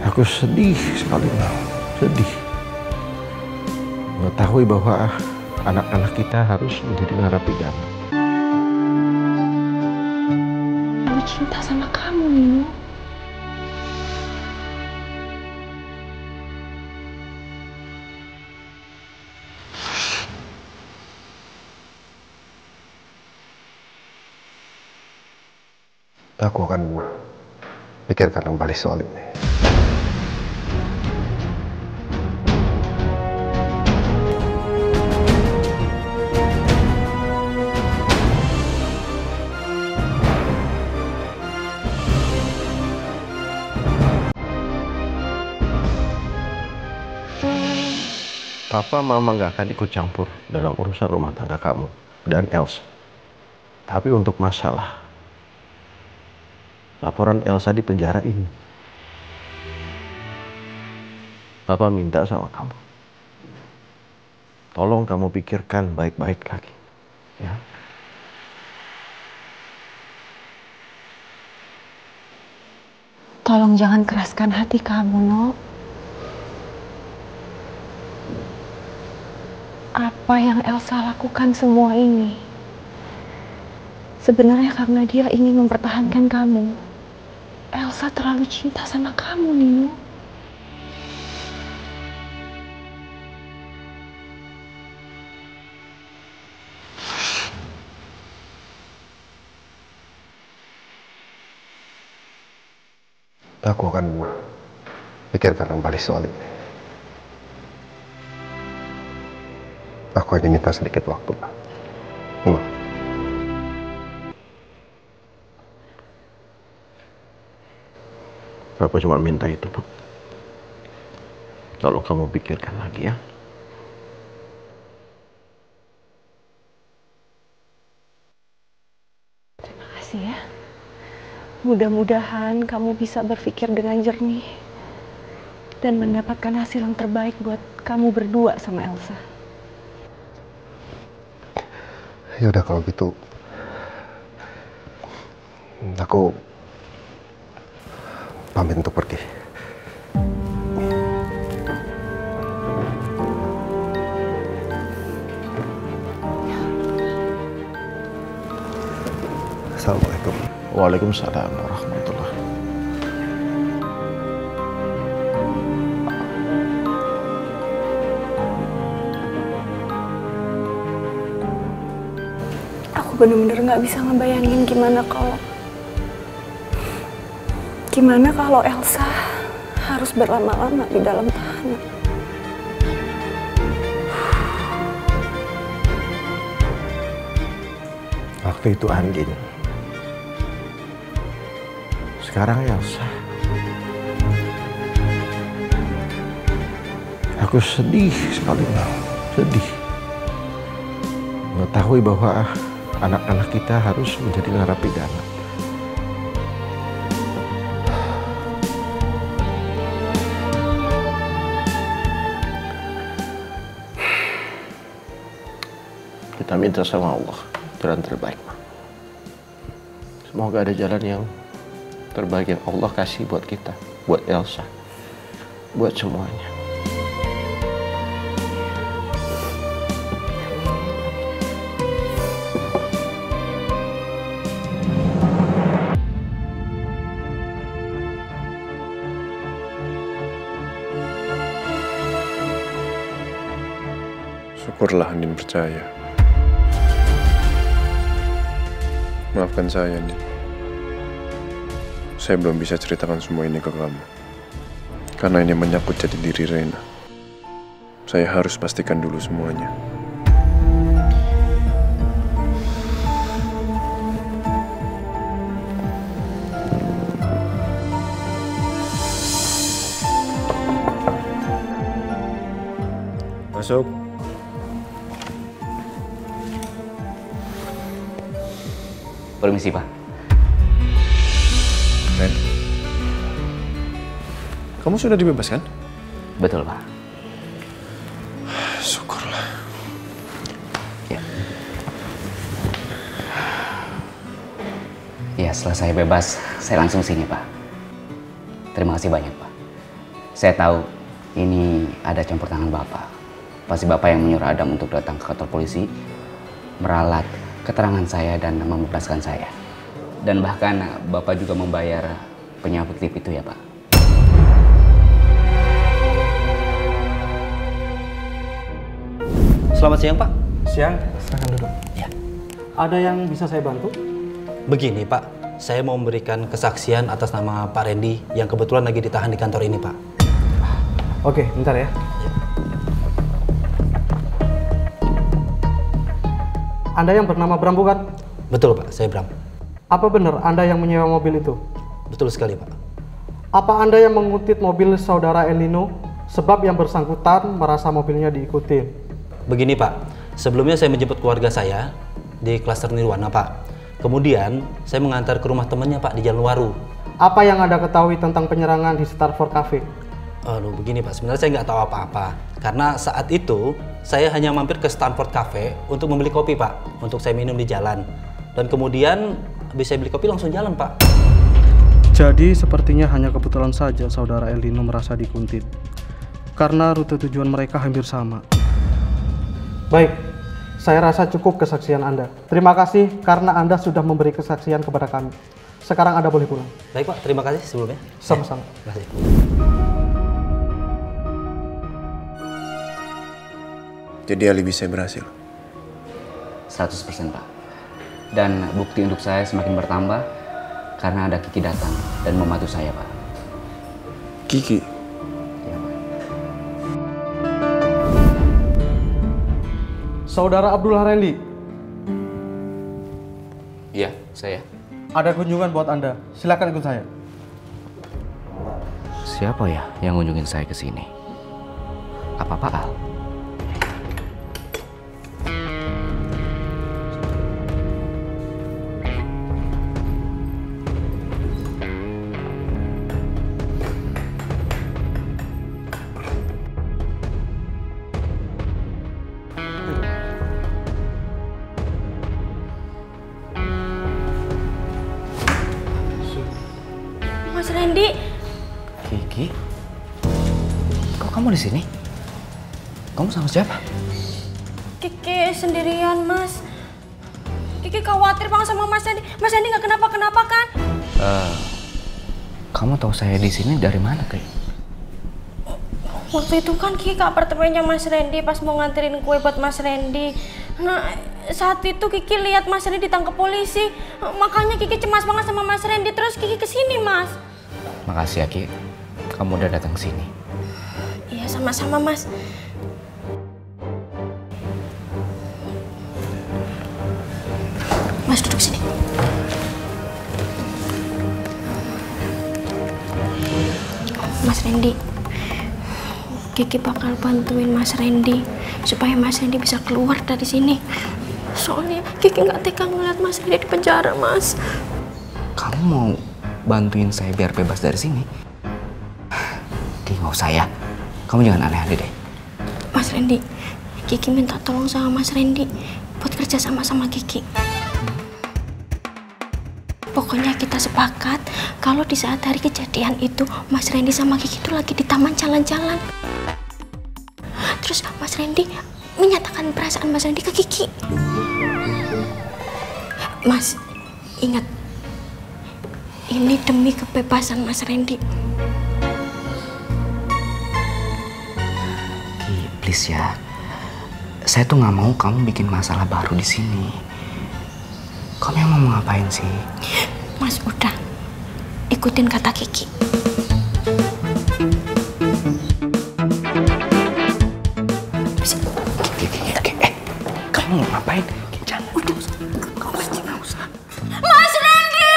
Aku sedih sekali, sedih mengetahui bahwa anak-anak kita harus menjadi narapidana. Aku cinta sama kamu, Nino. Aku akan pikirkan kembali soal ini. Papa, Mama gak akan ikut campur dalam urusan rumah tangga kamu dan Elsa. Tapi untuk masalah laporan Elsa di penjara ini, Papa minta sama kamu, tolong kamu pikirkan baik-baik lagi, ya. Tolong jangan keraskan hati kamu, No. Apa yang Elsa lakukan semua ini sebenarnya karena dia ingin mempertahankan kamu. Elsa terlalu cinta sama kamu, Nino. Aku akan pikirkan kembali soal ini. Aku hanya minta sedikit waktu, Pak. Papa cuma minta itu, Pak. Tolong kamu pikirkan lagi, ya. Terima kasih ya. Mudah-mudahan kamu bisa berpikir dengan jernih dan mendapatkan hasil yang terbaik buat kamu berdua sama Elsa. Ya udah kalau gitu, aku pamit untuk pergi. Assalamualaikum. Waalaikumsalam warahmatullahi. Aku bener-bener gak bisa ngebayangin gimana kalau Elsa harus berlama-lama di dalam tahanan. Waktu itu Andin, sekarang Elsa. Aku sedih sekali, sedih mengetahui bahwa anak-anak kita harus menjadi narapidana. Kita minta sama Allah jalan terbaik, Ma. Semoga ada jalan yang terbaik yang Allah kasih buat kita, buat Elsa, buat semuanya. Syukurlah Andin percaya. Maafkan saya, Andin. Saya belum bisa ceritakan semua ini ke kamu. Karena ini menyangkut jati diri Reina. Saya harus pastikan dulu semuanya. Masuk. Permisi, Pak. Ren, kamu sudah dibebaskan? Betul, Pak. Syukurlah. Ya. Ya, setelah saya bebas, saya langsung sini, Pak. Terima kasih banyak, Pak. Saya tahu ini ada campur tangan Bapak. Pasti Bapak yang menyuruh Adam untuk datang ke kantor polisi, meralat keterangan saya dan membebaskan saya. Dan bahkan Bapak juga membayar penyambut lift itu ya Pak. Selamat siang Pak. Siang, silakan duduk. Ya. Ada yang bisa saya bantu? Begini Pak, saya mau memberikan kesaksian atas nama Pak Randy yang kebetulan lagi ditahan di kantor ini Pak. Oke, bentar ya. Anda yang bernama Bram bukan? Betul Pak, saya Bram. Apa benar Anda yang menyewa mobil itu? Betul sekali Pak. Apa Anda yang menguntit mobil saudara El Nino sebab yang bersangkutan merasa mobilnya diikuti? Begini Pak, sebelumnya saya menjemput keluarga saya di klaster Nirwana Pak. Kemudian saya mengantar ke rumah temannya Pak di Jalan Waru. Apa yang Anda ketahui tentang penyerangan di Starford Cafe? Aduh begini Pak, sebenarnya saya nggak tahu apa-apa. Karena saat itu saya hanya mampir ke Stanford Cafe untuk membeli kopi Pak, untuk saya minum di jalan. Dan kemudian habis saya beli kopi langsung jalan Pak. Jadi sepertinya hanya kebetulan saja saudara El Nino merasa dikuntit. Karena rute tujuan mereka hampir sama. Baik, saya rasa cukup kesaksian Anda. Terima kasih karena Anda sudah memberi kesaksian kepada kami. Sekarang Anda boleh pulang. Baik Pak, terima kasih sebelumnya. Sama-sama. Terima kasih. Jadi alibi saya berhasil. 100% Pak. Dan bukti untuk saya semakin bertambah karena ada Kiki datang dan membantu saya Pak. Kiki? Ya Pak. Saudara Abdullah Randy, Iya, saya. ada kunjungan buat Anda. Silakan ikut saya. Siapa ya yang ngunjungin saya ke sini? Apa Pak Al? Mas Randy, Kiki? Kok kamu di sini? Kamu sama siapa? Kiki sendirian Mas. Kiki khawatir banget sama Mas Randy. Mas Randy nggak kenapa-kenapa kan? Kamu tahu saya di sini dari mana, Kay? Waktu itu kan Kiki ke apartemennya Mas Randy pas mau nganterin kue buat Mas Randy. Nah, saat itu Kiki lihat Mas Randy ditangkap polisi. Makanya Kiki cemas banget sama Mas Randy. Terus Kiki kesini, Mas. Makasih ya, Ki. Kamu udah datang sini. Iya, sama-sama, Mas. Mas, duduk sini. Mas Randy, Kiki bakal bantuin Mas Randy supaya Mas Randy bisa keluar dari sini. Soalnya Kiki nggak tega ngeliat Mas Randy di penjara, Mas. Kamu mau bantuin saya biar bebas dari sini? Ki, nggak usah ya. Kamu jangan aneh-aneh deh. Mas Randy, Kiki minta tolong sama Mas Randy buat kerja sama Kiki. Pokoknya kita sepakat kalau di saat hari kejadian itu Mas Randy sama Kiki itu lagi di taman jalan-jalan. Terus Mas Randy menyatakan perasaan Mas Randy ke Kiki. Mas, ingat, ini demi kebebasan Mas Randy. Ki, please ya. Saya tuh nggak mau kamu bikin masalah baru di sini. Kamu yang mau ngapain sih? Mas, udah. Ikutin kata Kiki. Kamu mau ngapain? Jangan. Udah, kamu pasti nggak usah. Mas Randy,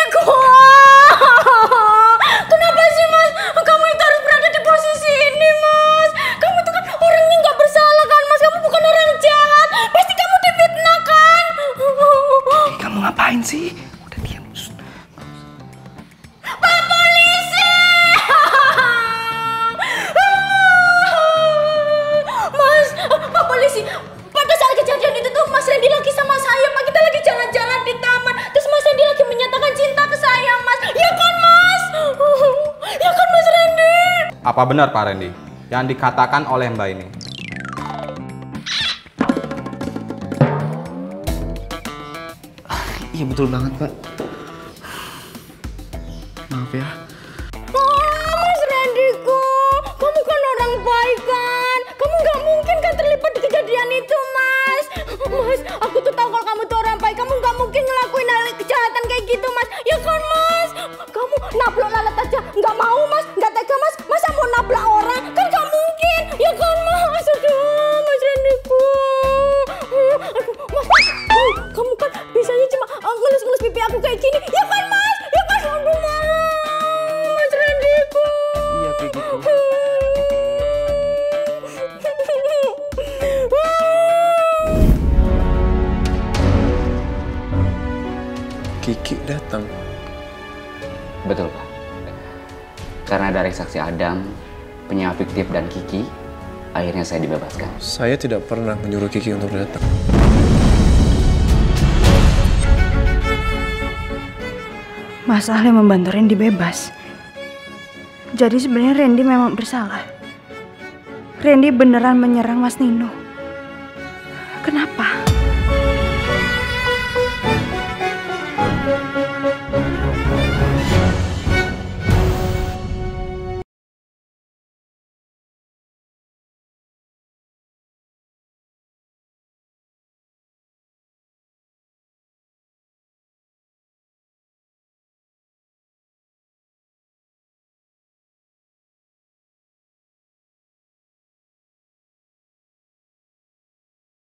kenapa sih Mas? Kamu itu harus berada di posisi ini, Mas. Kamu itu kan orangnya nggak bersalah kan, Mas? Kamu bukan orang jahat. Pasti kamu difitnah kan? Kamu ngapain sih? Udah diam. Pak polisi! Apa benar Pak Randy yang dikatakan oleh Mbak ini? Iya betul banget Pak. Maaf ya. Mas Randyku, kamu kan orang baik kan? Kamu nggak mungkin kan terlibat di kejadian itu, Mas. Mas, aku tuh tahu kalau kamu tuh orang baik. Kamu nggak mungkin ngelakuin hal kejahatan kayak gitu, Mas. Ya kan, Mas? Kamu nablok lalat aja nggak mau, Mas? Nggak tega, Mas? Masa mau nablak orang? Kan nggak mungkin. Ya kan, Mas? Aduh, Mas Randyku. Aduh, Mas. Kamu kan bisanya cuma ngelus-ngelus pipi aku kayak gini. Ya kan, Mas? Ya kan, aduh, Mas Randyku. Iya kayak gitu. Kiki datang. Betul Pak. Karena dari saksi Adam, penyewa fiktif dan Kiki, akhirnya saya dibebaskan. Saya tidak pernah menyuruh Kiki untuk datang. Mas Ali membantu Randy bebas. Jadi sebenarnya Randy memang bersalah. Randy beneran menyerang Mas Nino. Kenapa?